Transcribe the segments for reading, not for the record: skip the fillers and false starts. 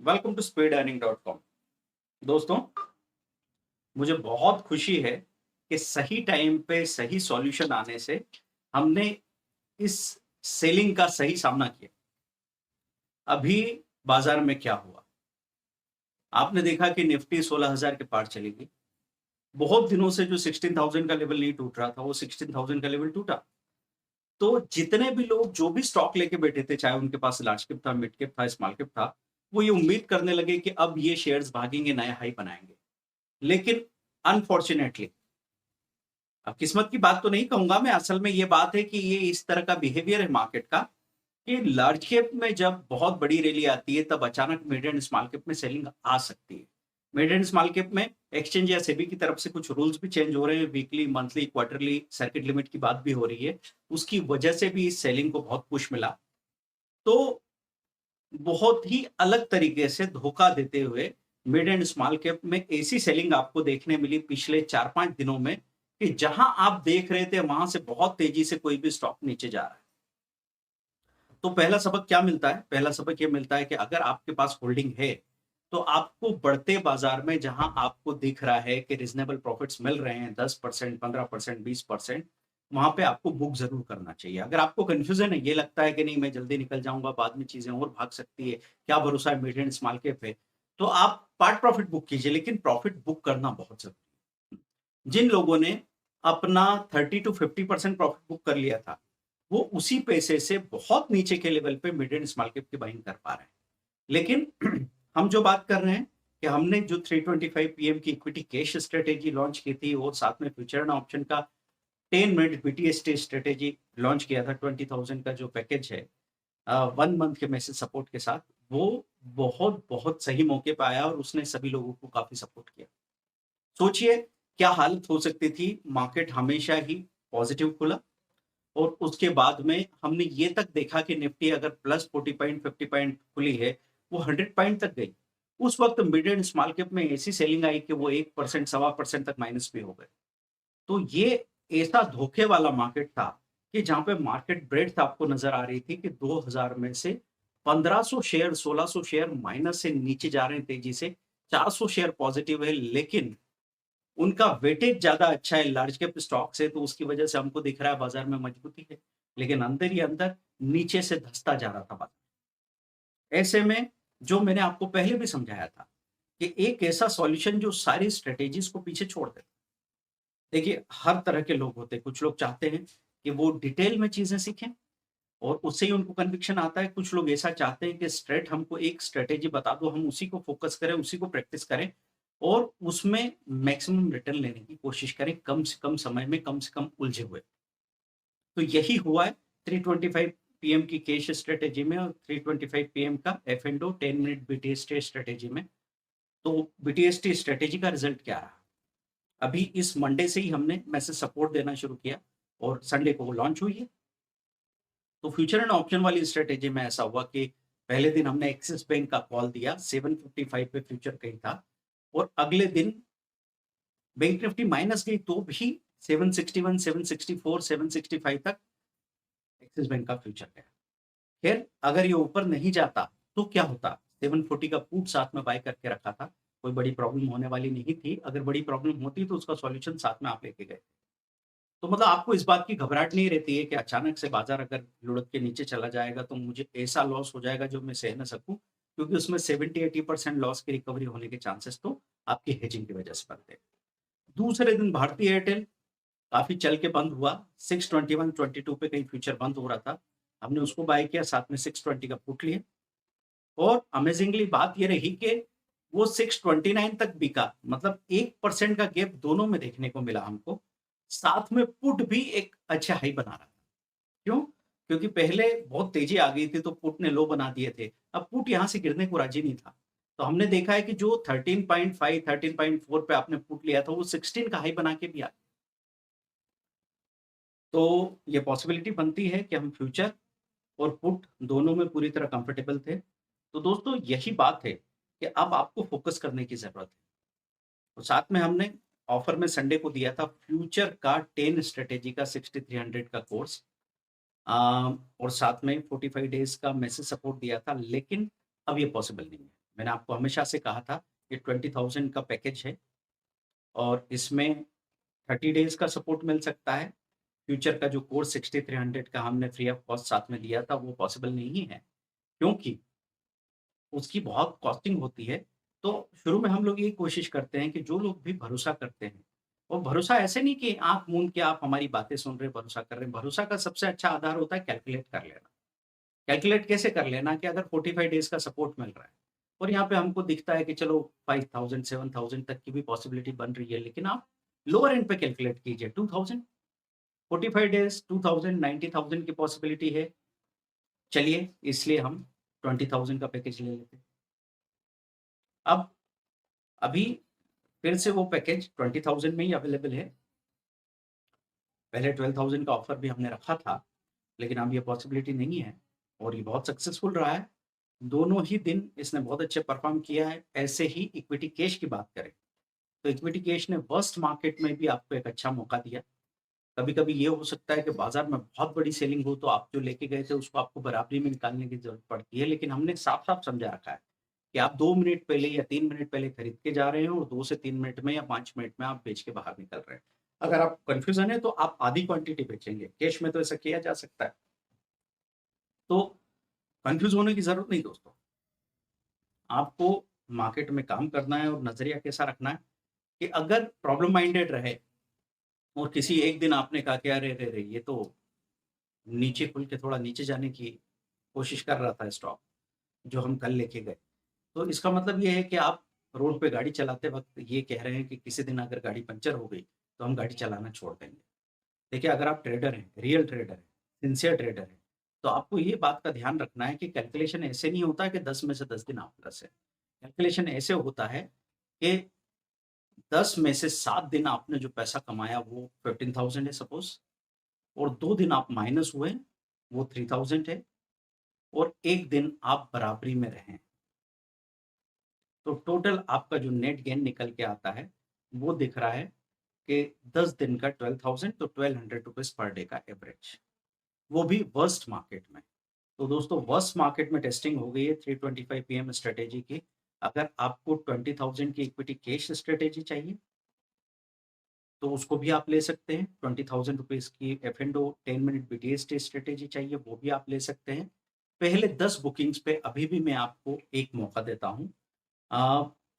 Welcome to speedearning.com। दोस्तों, मुझे बहुत खुशी है कि सही टाइम पे सही सॉल्यूशन आने से हमने इस सेलिंग का सही सामना किया। अभी बाजार में क्या हुआ? आपने देखा कि निफ्टी 16,000 के पार चली गई। बहुत दिनों से जो 16,000 का लेवल नहीं टूट रहा था, वो 16,000 का लेवल टूटा। तो जितने भी लोग जो भी स्टॉक लेके बैठे थे, चाहे उनके पास लार्ज कैप था, मिड कैप था, स्मॉल कैप था, वो ये उम्मीद करने लगे कि अब ये शेयर्स भागेंगे, नए हाई बनाएंगे। लेकिन अनफॉर्चुनेटली, अब किस्मत की बात तो नहीं कहूंगा मैं, असल में ये बात है कि ये इस तरह का बिहेवियर है मार्केट का कि लार्ज कैप में जब बहुत बड़ी रैली आती है तब अचानक मिड एंड स्मॉल कैप में सेलिंग आ सकती है। मिड एंड स्मॉल कैप में एक्सचेंज या सेबी की तरफ से कुछ रूल्स भी चेंज हो रहे हैं, weekly, monthly, quarterly circuit limit की बात भी हो रही है। उसकी वजह से भी इस सेलिंग को बहुत पुश मिला। तो बहुत ही अलग तरीके से धोखा देते हुए मिड एंड स्मॉल कैप में ऐसी सेलिंग आपको देखने मिली पिछले 4-5 दिनों में कि जहां आप देख रहे थे वहां से बहुत तेजी से कोई भी स्टॉक नीचे जा रहा है। तो पहला सबक क्या मिलता है? पहला सबक ये मिलता है कि अगर आपके पास होल्डिंग है, तो आपको बढ़ते बाजार में जहां आपको दिख रहा है कि रीजनेबल प्रॉफिट्स मिल रहे हैं 10%, 15%, 20%, वहां पे आपको बुक जरूर करना चाहिए। अगर आपको कंफ्यूजन है, ये लगता है कि नहीं मैं जल्दी निकल जाऊंगा, बाद में चीजें और भाग सकती है, क्या भरोसा है मिड एंड स्मॉल कैप है, तो आप पार्ट प्रॉफिट बुक कीजिए, लेकिन प्रॉफिट बुक करना बहुत जरूरी है। जिन लोगों ने अपना 30 to 50% प्रॉफिट बुक कर लिया था, वो उसी पैसे से बहुत नीचे के लेवल पे मिड एंड स्मॉल कैप की बाइंग कर पा रहे हैं। लेकिन हम जो बात कर रहे हैं कि हमने जो 325 पीएम की इक्विटी कैश स्ट्रेटेजी लॉन्च की थी और साथ में फ्यूचर एंड ऑप्शन का 10 मिनट बीटीएसटी स्ट्रेटेजी लॉन्च किया था, 20,000 का जो पैकेज है 1 मंथ के मैसेज सपोर्ट के साथ, वो बहुत बहुत सही मौके पे आया और उसने सभी लोगों को काफी सपोर्ट किया। सोचिए क्या हालत हो सकती थी। मार्केट हमेशा ही पॉजिटिव खुला और उसके बाद में हमने ये तक देखा कि निफ्टी अगर प्लस 40 पॉइंट 50 पॉइंट खुली है, वो 100 पॉइंट तक गई। उस वक्त मिड एंड स्मॉल कैप में ऐसी सेलिंग आई कि वो 1%, 1.25% तक माइनस भी हो गए। तो ये ऐसा धोखे वाला मार्केट था कि जहां पे मार्केट ब्रेड्थ आपको नजर आ रही थी कि 2000 में से 1500 शेयर, 1600 शेयर माइनस से नीचे जा रहे हैं तेजी से, 400 शेयर पॉजिटिव है, लेकिन उनका वेटेज ज्यादा अच्छा है लार्ज कैप स्टॉक से, तो उसकी वजह से हमको दिख रहा है बाजार में मजबूती है। लेकिन अंदर ही अंदर नीचे से धंसता जा रहा था बाजार। ऐसे में जो मैंने आपको पहले भी समझाया था कि एक ऐसा सॉल्यूशन जो सारी स्ट्रेटेजीज को पीछे छोड़ दे। देखिए, हर तरह के लोग होते हैं। कुछ लोग चाहते हैं कि वो डिटेल में चीजें सीखें और उससे ही उनको कन्विक्शन आता है। कुछ लोग ऐसा चाहते हैं कि स्ट्रेट हमको एक स्ट्रेटेजी बता दो, हम उसी को फोकस करें, उसी को प्रैक्टिस करें और उसमें मैक्सिमम रिटर्न लेने की कोशिश करें, कम से कम समय में, कम से कम उलझे हुए। तो यही हुआ है 325 पीएम की कैश स्ट्रेटेजी में और 325 पीएम का F and 10 minute BTST strategy में। तो बीटीएसटी स्ट्रेटेजी का रिजल्ट क्या रहा? अभी इस मंडे से ही हमने मैसेज सपोर्ट देना शुरू किया और संडे को वो लॉन्च हुई है। तो फ्यूचर एंड ऑप्शन वाली स्ट्रेटेजी में ऐसा हुआ कि पहले दिन हमने एक्सिस बैंक का कॉल दिया, 755 पे फ्यूचर कहीं था और अगले दिन बैंक निफ्टी माइनस गई तो भी 761, 764, 765 तक एक्सिस बैंक का फ्यूचर गया। खैर, अगर ये ऊपर नहीं जाता तो क्या होता? 740 का पुट साथ में बाय करके रखा था, कोई बड़ी प्रॉब्लम होने वाली नहीं थी। अगर बड़ी प्रॉब्लम होती तो उसका सॉल्यूशन साथ में आप लेके गए। तो मतलब आपको इस बात की घबराहट नहीं रहती है कि अचानक से बाजार अगर लुढ़क के नीचे चला जाएगा तो मुझे ऐसा लॉस हो जाएगा जो मैं सह ना सकूं, क्योंकि उसमें 70-80% लॉस की रिकवरी होने के चांसेस तो आपकी हेजिंग की वजह से बनते हैं। दूसरे दिन भारतीय एयरटेल काफी चल के बंद हुआ, 621, 22 पे कहीं फ्यूचर बंद हो रहा था, हमने उसको बाय किया, साथ में 620 का पुट लिया और अमेजिंगली बात ये रही कि वो 629 तक बिका। मतलब 1% का गैप दोनों में देखने को मिला हमको। साथ में पुट भी एक अच्छा हाई बना रहा था। क्यों? क्योंकि पहले बहुत तेजी आ गई थी तो पुट ने लो बना दिए थे। अब पुट यहां से गिरने को राजी नहीं था। तो हमने देखा है कि जो 13.5, 13.4 पे आपने पुट लिया था, वो 16 का हाई बना के भी आ गया। तो ये पॉसिबिलिटी बनती है कि हम फ्यूचर और पुट दोनों में पूरी तरह कंफर्टेबल थे। तो दोस्तों, यही बात है कि अब आपको फोकस करने की जरूरत है। तो साथ में हमने ऑफर में संडे को दिया था फ्यूचर का 10 स्ट्रेटेजी का 6300 का कोर्स, और साथ में 45 डेज का मैसेज सपोर्ट दिया था, लेकिन अब ये पॉसिबल नहीं है। मैंने आपको हमेशा से कहा था कि 20,000 का पैकेज है और इसमें 30 डेज़ का सपोर्ट मिल सकता है। फ्यूचर का जो कोर्स 6300 का हमने फ्री ऑफ कॉस्ट साथ में दिया था, वो पॉसिबल नहीं है, क्योंकि उसकी बहुत कॉस्टिंग होती है। तो शुरू में हम लोग यही कोशिश करते हैं कि जो लोग भी भरोसा करते हैं, और भरोसा ऐसे नहीं कि आँख मूंद के आप हमारी बातें सुन रहे हैं, भरोसा कर रहे हैं। भरोसा का सबसे अच्छा आधार होता है कैलकुलेट कर लेना। कैलकुलेट कैसे कर लेना कि अगर 45 डेज़ का सपोर्ट मिल रहा है और यहाँ पे हमको दिखता है कि चलो 5000 7000 तक की भी पॉसिबिलिटी बन रही है, लेकिन आप लोअर एंड पे कैलकुलेट कीजिए 2000, 45 डेज़ 2000, 90,000 की पॉसिबिलिटी है। चलिए, इसलिए हम 20,000 का पैकेज ले लेते हैं। अब अभी फिर से वो पैकेज 20,000 में ही अवेलेबल है। पहले 12,000 का ऑफर भी हमने रखा था, लेकिन अब ये पॉसिबिलिटी नहीं है और ये बहुत सक्सेसफुल रहा है। दोनों ही दिन इसने बहुत अच्छे परफ़ॉर्म किया है। ऐसे ही इक्विटी कैश की बात करें, तो इक्विटी कैश ने वर्स्ट मार्केट में भी आपको एक अच्छा मौका दिया। कभी-कभी ये हो सकता है कि बाज़ार में बहुत बड़ी सेलिंग हो, तो आप जो लेके गए थे, उसको आपको बराबरी में निकालने की ज़रूरत पड़ती है। लेकिन हमने साफ-साफ समझा रखा है कि आप 2 मिनट पहले या 3 मिनट पहले खरीद के जा रहे हो और 2 से 3 मिनट में या 5 मिनट में आप बेच के बाहर निकल रहे हैं। अगर आप कन्फ्यूज़न है, तो आप आधी क्वांटिटी बेचेंगे। कैश में तो ऐसा किया जा सकता है। तो कन्फ्यूज़ होने की ज़रूरत नहीं दोस्तों। आपको मार्केट में काम करना है और नज़रिया कैसा रखना है कि अगर प्रॉब्लम माइंडेड रहे और किसी एक दिन आपने कहा कि अरे रे रे! ये तो नीचे खुल के थोड़ा नीचे जाने की कोशिश कर रहा था स्टॉक, जो हम कल लेके गए। तो इसका मतलब ये है कि आप रोड पे गाड़ी चलाते वक़्त ये कह रहे हैं कि किसी दिन अगर गाड़ी पंक्चर हो गई, तो हम गाड़ी चलाना छोड़ देंगे। देखिए, अगर आप ट्रेडर हैं, रियल ट्रेडर हैं, सिंसियर ट्रेडर हैं, तो आपको ये बात का ध्यान रखना है कि कैलकुलेशन ऐसे नहीं होता है कि 10 में से 10 दिन आप प्लस हैं। कैलकुलेशन ऐसे होता है कि 10 में से 7 दिन आपने जो पैसा कमाया वो 15,000 है सपोज़, और 2 दिन आप माइनस हुए, वो 3,000 है, और 1 दिन आप बराबरी में रहें। तो टोटल आपका जो नेट गेन निकल के आता है, वो दिख रहा है कि 10 दिन का 12,000, तो ₹1200 पर डे का एवरेज, वो भी वर्स्ट मार्केट में। तो दोस्तों, वर्स्ट मार्केट में टेस्टिंग हो गई है 325 पीएम स्ट्रैटेजी की। अगर आपको 20,000 की इक्विटी कैश स्ट्रैटेजी चाहिए, तो उसको भी आप ले सकते हैं। ₹20,000 की एफ-एंड-ओ 10 मिनट बीटीएसटी स्ट्रैटेजी चाहिए, वो भी आप ले सकते हैं। पहले 10 बुकिंग्स पे अभी भी मैं आपको एक मौका देता हूँ। अ,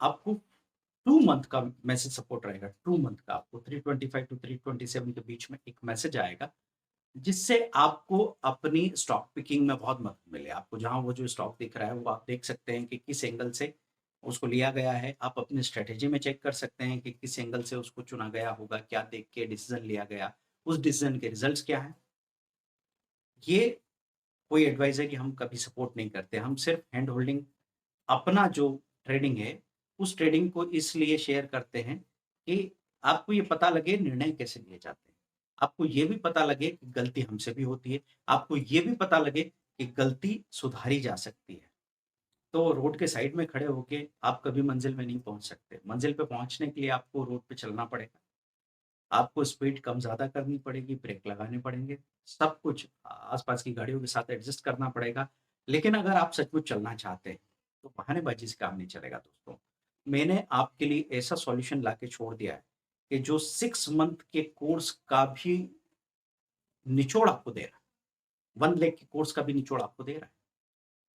आपको 2 मंथ का मैसेज सपोर्ट रहेगा, 2 मंथ का आपको 325 टू 327 के बीच में एक मैसेज आएगा, जिससे आपको अपनी स्टॉक पिकिंग में बहुत मदद मिले। आपको जहाँ वो जो स्टॉक दिख रहा है, वो आप देख सकते हैं कि किस एंगल से उसको लिया गया है। आप अपनी स्ट्रैटेजी में चेक कर सकते हैं कि किस एंगल से उसको चुना गया होगा, क्या देख के डिसीज़न लिया गया, उस डिसीज़न के रिज़ल्ट्स क्या हैं। ये कोई एडवाइस है कि हम कभी सपोर्ट नहीं करते, हम सिर्फ हैंड होल्डिंग, अपना जो ट्रेडिंग है, उस ट्रेडिंग को इसलिए शेयर करते हैं कि आपको ये पता लगे निर्णय कैसे लिए जाते हैं। आपको ये भी पता लगे कि गलती हमसे भी होती है। आपको ये भी पता लगे कि गलती सुधारी जा सकती है। तो रोड के साइड में खड़े होके आप कभी मंज़िल में नहीं पहुँच सकते। मंज़िल पे पहुँचने के लिए आपको रोड पे चलना पड़ेगा। आपको स्पीड कम-ज़्यादा करनी पड़ेगी, ब्रेक लगाने पड़ेंगे, सब कुछ आस-पास की गाड़ियों के साथ एडजस्ट करना पड़ेगा। लेकिन अगर आप सचमुच चलना चाहते हैं, तो बहानेबाज़ी से काम नहीं चलेगा दोस्तों। मैंने आपके लिए ऐसा सॉल्यूशन लाके छोड़ दिया है कि जो 6 मंथ के कोर्स का भी निचोड़ आपको दे रहा है। 1 लाख के कोर्स का भी निचोड़ आपको दे रहा है।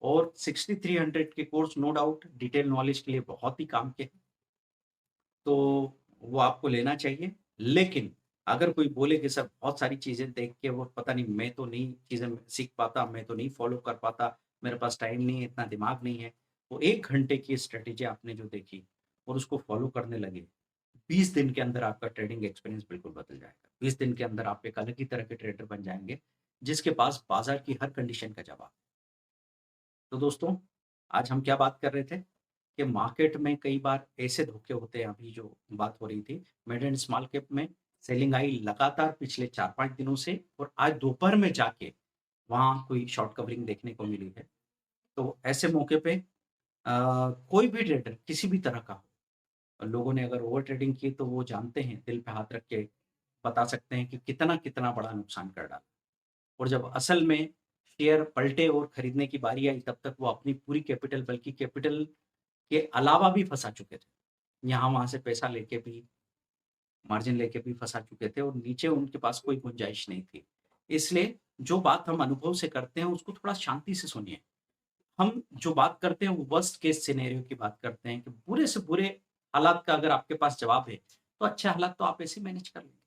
और 6300 के course no doubt detail knowledge के लिए बहुत ही काम के हैं। तो वो आपको लेना चाहिए। लेकिन अगर कोई बोले कि सर बहुत सारी चीज़ें देख के वो पता नहीं, मैं तो नहीं चीज़ें सीख पाता, मैं तो नहीं फ़ॉलो कर पाता, मेरे पास टाइम नहीं है, इतना दिमाग नहीं है। वो 1 घंटे की स्ट्रैटेजी आपने जो देखी और उसको फ़ॉलो करने लगे, 20 दिन के अंदर आपका ट्रेडिंग एक्सपीरियंस बिल्कुल बदल जाएगा। 20 दिन के अंदर आप एक अलग ही तरह के ट्रेडर बन जाएँगे, जिसके पास बाज़ार की हर कंडीशन का जवाब। तो दोस्तों, आज हम क्या बात कर रहे थे कि मार्केट में कई बार ऐसे धोखे होते हैं, अभी जो बात हो रही थी, मिड एंड स्मॉल कैप में सेलिंग आई लगातार पिछले 4-5 दिनों से, और आज दोपहर में जाके वहाँ कोई शॉर्ट कवरिंग देखने को मिली है। तो ऐसे मौके पे कोई भी ट्रेडर किसी भी तरह का हो, लोगों ने अगर ओवर ट्रेडिंग की तो वो जानते हैं, दिल पे हाथ रख के बता सकते हैं कि कितना-कितना बड़ा नुकसान कर डाला। और जब असल में शेयर पलटे और खरीदने की बारी आई, तब तक वो अपनी पूरी कैपिटल, बल्कि कैपिटल के अलावा भी फँसा चुके थे। यहाँ वहाँ से पैसा लेके भी, मार्जिन लेके भी फँसा चुके थे और नीचे उनके पास कोई गुंजाइश नहीं थी। इसलिए जो बात हम अनुभव से करते हैं उसको थोड़ा शांति से सुनिए। हम जो बात करते हैं वो वर्स्ट केस सिनेरियो की बात करते हैं कि बुरे से बुरे हालात का अगर आपके पास जवाब है, तो अच्छे हालात तो आप ऐसे ही मैनेज कर लेंगे।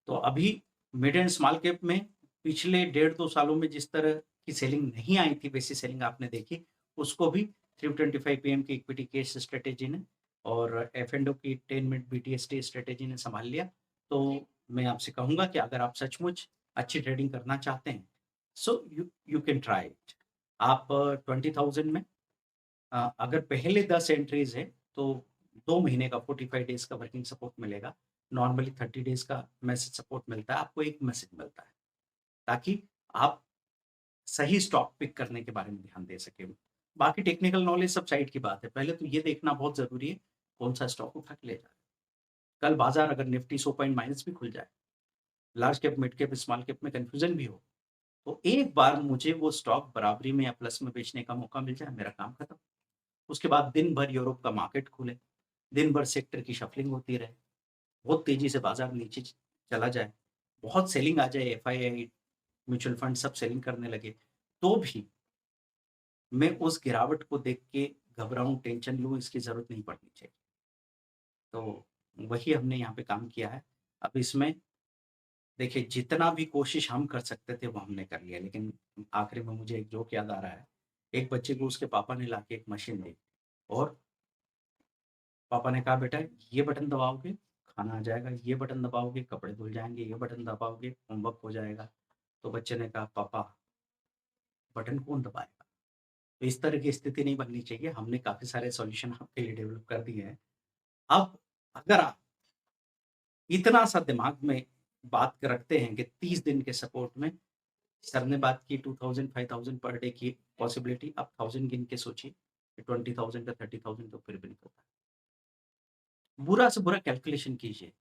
तो अभी मिड एंड स्मॉल कैप में पिछले 1.5-2 सालों में जिस तरह की सेलिंग नहीं आई थी, वैसी सेलिंग आपने देखी, उसको भी 325 पीएम की इक्विटी केस स्ट्रैटेजी ने और एफ-एंड-ओ की 10 मिनट बीटीएसटी स्ट्रैटेजी ने सँभाल लिया। तो मैं आपसे कहूँगा कि अगर आप सचमुच अच्छी ट्रेडिंग करना चाहते हैं, so you you can try it. आप 20,000 में अगर पहले 10 एंट्रीज़ है, तो 2 महीने का 45 डेज़ का वर्किंग सपोर्ट मिलेगा। नॉर्मली 30 डेज़ का मैसेज सपोर्ट मिलता है, आपको 1 मैसेज मिलता है, ताकि आप सही स्टॉक पिक करने के बारे में ध्यान दे सकें। बाकी टेक्निकल नॉलेज सब साइड की बात है, पहले तो ये देखना बहुत ज़रूरी है, कौन-सा स्टॉक उठा के ले जा रहा है। कल बाज़ार अगर निफ्टी 100 पॉइंट माइनस भी खुल जाए, large cap, mid cap, small cap में कन्फ्यूज़न भी हो, तो एक बार मुझे वो स्टॉक बराबरी में या प्लस में बेचने का मौका मिल जाए, मेरा काम खत्म। उसके बाद दिन भर यूरोप का मार्केट खुले, दिन भर सेक्टर की शफलिंग होती रहे, बहुत तेज़ी से बाज़ार नीचे चला जाए, बहुत सेलिंग आ जाए, एफआईआई, म्यूचुअल फंड सब सेलिंग करने लगे, तो भी मैं उस गिरावट को देख के घबराऊँ, टेंशन लूँ, इसकी ज़रूरत नहीं पड़नी चाहिए। तो वही हमने यहाँ पे काम किया है। अब इसमें देखिए जितना भी कोशिश हम कर सकते थे वो हमने कर लिया, लेकिन आखिरी में मुझे एक जोक याद आ रहा है। एक बच्चे को उसके पापा ने लाके एक मशीन दी और पापा ने कहा, "बेटा ये बटन दबाओगे, खाना आ जाएगा, ये बटन दबाओगे, कपड़े धुल जाएँगे, ये बटन दबाओगे, होमवर्क हो जाएगा।" तो बच्चे ने कहा, "पापा बटन कौन दबाएगा?" तो इस तरह की स्थिति नहीं बननी चाहिए। हमने काफ़ी सारे सॉल्यूशन आपके लिए डेवलप कर दिए हैं। अब अगर आप इतना सा दिमाग में बात रखते हैं कि 30 दिन के सपोर्ट में सर ने बात की 2000 5000 पर डे की पॉसिबिलिटी, अब 1000 गिन के सोचिए कि 20,000 का 30,000 तो फिर भी निकलता है। बुरा से बुरा कैलकुलेशन कीजिए।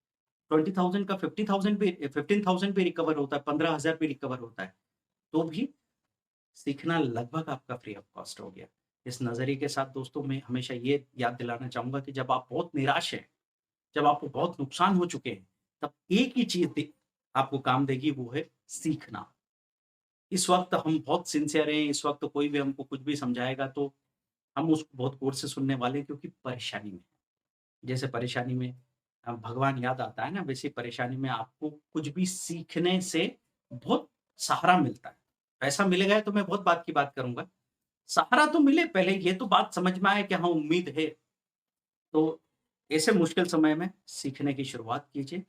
20,000 का 50,000 भी 15,000 भी रिकवर होता है, 15,000 भी रिकवर होता है, तो भी सीखना लगभग आपका फ्री ऑफ कॉस्ट हो गया। इस नज़रिए के साथ दोस्तों मैं हमेशा ये याद दिलाना चाहूँगा कि जब आप बहुत निराश हैं, जब आपको बहुत नुकसान हो चुके हैं, तब एक ही चीज़ दे आपको काम देगी, वो है सीखना। इस वक़्त हम बहुत सिंसियर हैं, इस वक़्त कोई भी हमको कुछ भी समझाएगा तो हम उसको बहुत गौर से सुनने वाले हैं, क्योंकि परेशानी में हैं। जैसे परेशानी में भगवान याद आता है ना, वैसे परेशानी में आपको कुछ भी सीखने से बहुत सहारा मिलता है। पैसा मिलेगा तो मैं बहुत बात की बात करूँगा। सहारा तो मिले, पहले ये तो बात समझ में आए कि हाँ, उम्मीद है। तो ऐसे मुश्किल समय में सीखने की शुरुआत कीजिए।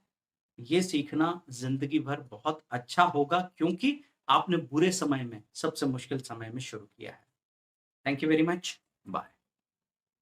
ये सीखना ज़िंदगी भर बहुत अच्छा होगा, क्योंकि आपने बुरे समय में, सबसे मुश्किल समय में शुरू किया है। Thank you very much. Bye.